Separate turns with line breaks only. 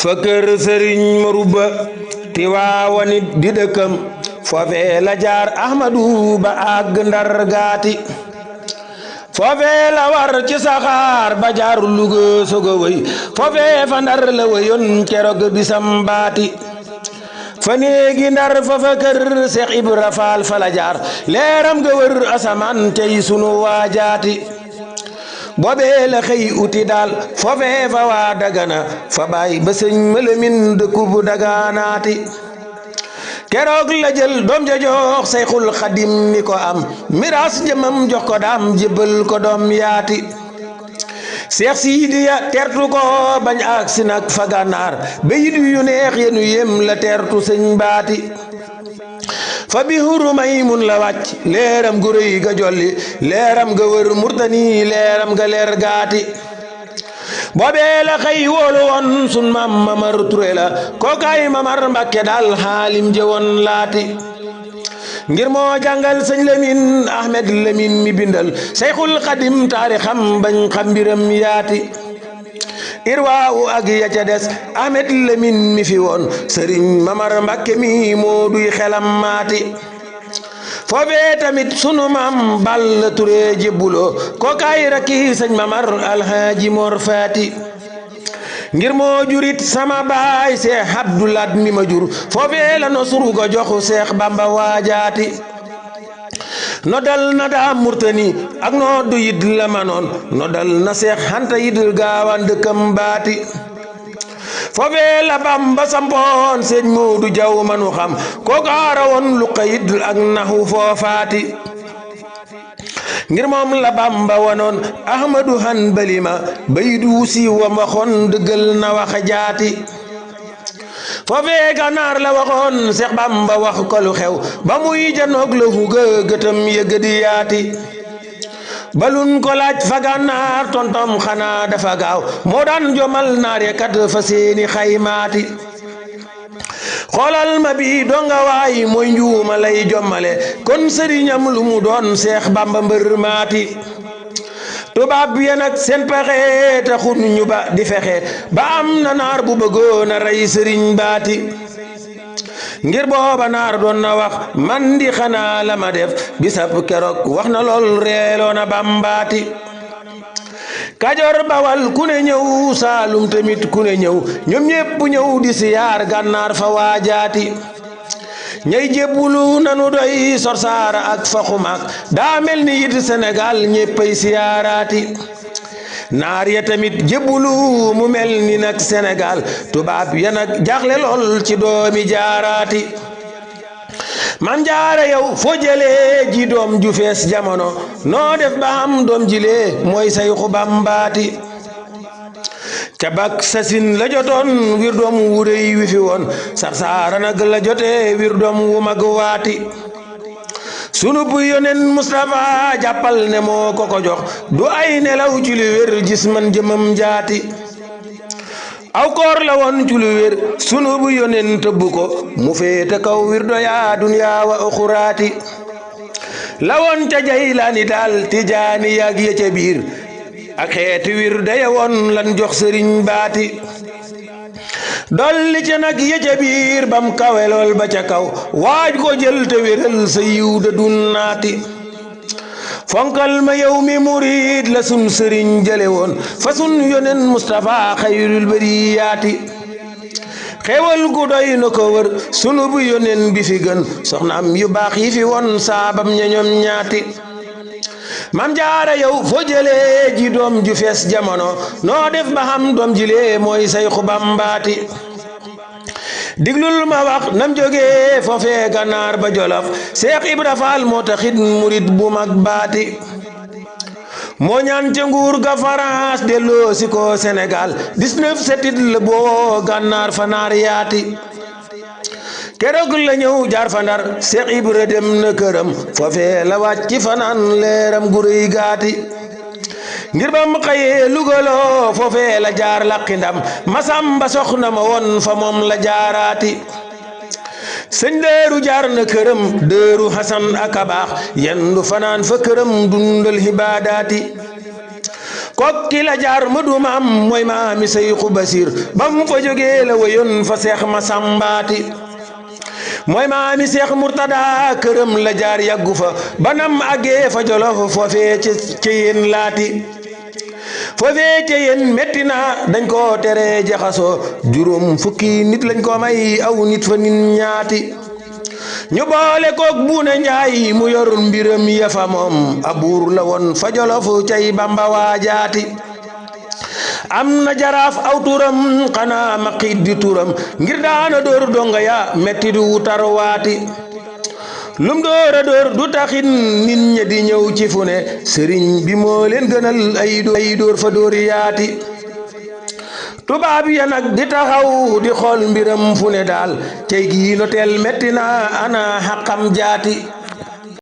fa kër sëriñ Maruba Tiwaawanit di dëkkam foofee la jaar Ahmadu ba àgg Ndar gaati foofee la war ci saxaar ba jaar Luga soga wëy foofee fa Ndar la wëyoon keroog bisam baati fa néegi Ndar fa fa kër Seex Ibra Faal fa la jaar leeram ga wër asamaan tey sunu waajaati boobee la xëy uti daal foofee fa waa Dagana fa baay ba sëñ Malamin dëkku bu Daganaati keroog la jël doom ja jox Seyxul Xadim mi ko am miraas jëmam jox ko daam jébbal ko doom yaati Seex Siidiya tertu ko bañ ak si nag fa Gànnaar ba yit yu neex yenu yem la tertu sëñ baati fa bi huru Maymun la wàcc leeram gu rëy ga jolli leeram ga wër Murtani leeram ga leer gaati boobee la xëy wóolu woon sun maam Mamar Ture la kookaay Mamar Mbakke daal xaalim jëwoon laati ngir moo jàngal sëñ Lamin Ahmed Lamin mi bindal Seyxul Xadim taarixam bañ xam mbiram yaati irwaawu ak ya ca des Ahmed Lamin mi fi woon sëriñ Mamar Mbakke mi moo duy xelam maati foofee tamit sunu maam Balla Ture jébbuloo kookaay rakki sëñ Mamar Alhaaji Mor Faati ngir moo jurit sama baay Seex Abdulaat mi ma jur foofee la nosuru ko joxu Seex Bamba waajaati nodal na daa Murtani ak noddu yit la manoon nodal na Seex Anta yit Gaawaan dëkkam baati foofee la Bamba sampoon sëñ Moodu Jaw manu xam kooka rawoon lu qayit ak naxu foofaati ngir moom la Bamba wanoon Ahmadu Hanbali ma bay du si wa waxoon dëggal na wax jaati foofee Gànnaar la waxoon Seex Bamba wax ko lu xew ba muy janoog la huga gëtam yëgëdi yaati balun ko laaj fa Gànnaar tontom xanaa dafa gaaw moo daan jomal naar ya kat fa seeni xaymaati xoolal ma bi donga waay mooy njuuma lay jommale kon sëriñam lu mu doon Seex Bamba mbër maati tubaab ya nag seen pexe taxun ñu ba di fexe ba am na naar bu bëggoon a rey sëriñ baati ngir booba naar doon na wax man di xanaa la ma def bisab keroog wax na lool reeloon a Bambaati Kajoor Bawal ku ne ñëw Saalum tamit ku ne ñëw ñoom ñépp ñëw di siyaar Gànnaar fa waajaati ñay jébbulu nanu doy Sorsaara ak fa xumaak daa mel ni it Sénégal ñéppay siyaaraati naar ya tamit jébbulu mu mel ni nag Sénégal tubaab ya nag jaaxle lool ci doomi jaaraati Maam Jaara yow foo jëlee ji doom ju fees jamono noo def ba am doom jilee mooy Sayxu Bambaati ca bak sasin la jotoon wir doom wu rëy wi fi woon Sarsaara nag la jotee wir doom wu mag waati sunu bu yonen Mustafa jàppal ne moo ko jox du ay nelaw ci lu wér gis man jëmam jaati aw koor la woon ci lu wér sunu bu yonen tëbb ko mu féete kaw wirdo yaa duniyaa wa uxuraati la woon ca Jaylaani daal Tijaani yaag ya ca biir ak xeeti wirdo ya woon lan jox sëriñ baati dolli ca nag ya ca biir bam kawe lool ba ca kaw waaj ko jël te wéral sa yiw da dunnaati fonkal ma yow mi murid la sun sëriñ jële woon fa sun yonen Mustafa xayrul bariyaati xewal gu doy na ko wër sunu bu yonen bi fi gën soxnaam yu baax yi fi woon saabam ñoñom ñaati Maam Jaara yow foo jëlee ji doom ju fees jamono noo def ba xam doom jilee mooy Sayxu Bambaati diglul ma wax nam jógee foofee Gànnaar ba Jolof Seex Ibra Faal moo taxit murid bu mag baati moo ñaan ca nguur ga France delloo si ko Sénégal 19 setit la boo Gànnaar fa naar yaati keroog la ñëw jaar fa Ndar Seex Ibra dem na këram foofee la wàcc fanaan leeram gu rëy gaati ngir bam xëyee lugaloo foofee la jaar laqi ndam Masamba soxna ma woon fa moom la jaaraati sëñ Dëeru jaar na këram Dëeru Hasan ak a baax yendu fanaan fa këram dundal hibaadaati kokki la jaar mu du maam mooy maami Seyxu Basiir bam fa jógee la woyoon fa Seex Masambaati mooy maami Seex Murtada këram la jaar yàggu fa banam àggee fa Jolof foofee ci yéen laati foofee ci yéen metti na dañ ko tere jaxasoo juróom fukki nit lañ ko may aw nit fa nit ñaati ñu boole koog Buuna Njaay mu yor mbiram yafa moom abuur la woon fa Jolof cay Bamba waajaati am na jaraaf aw turam xanaa ma xiit di turam ngir daana door donga ya metti du tarwaati lum door a door du taxin nit ña di ñëw ci fu ne sëriñ bi moo leen gënal ay door fa door yaati tubaab ya nag di taxaw di xool mbiram fu ne daal cey gi noteel metti na ana xaqam jaati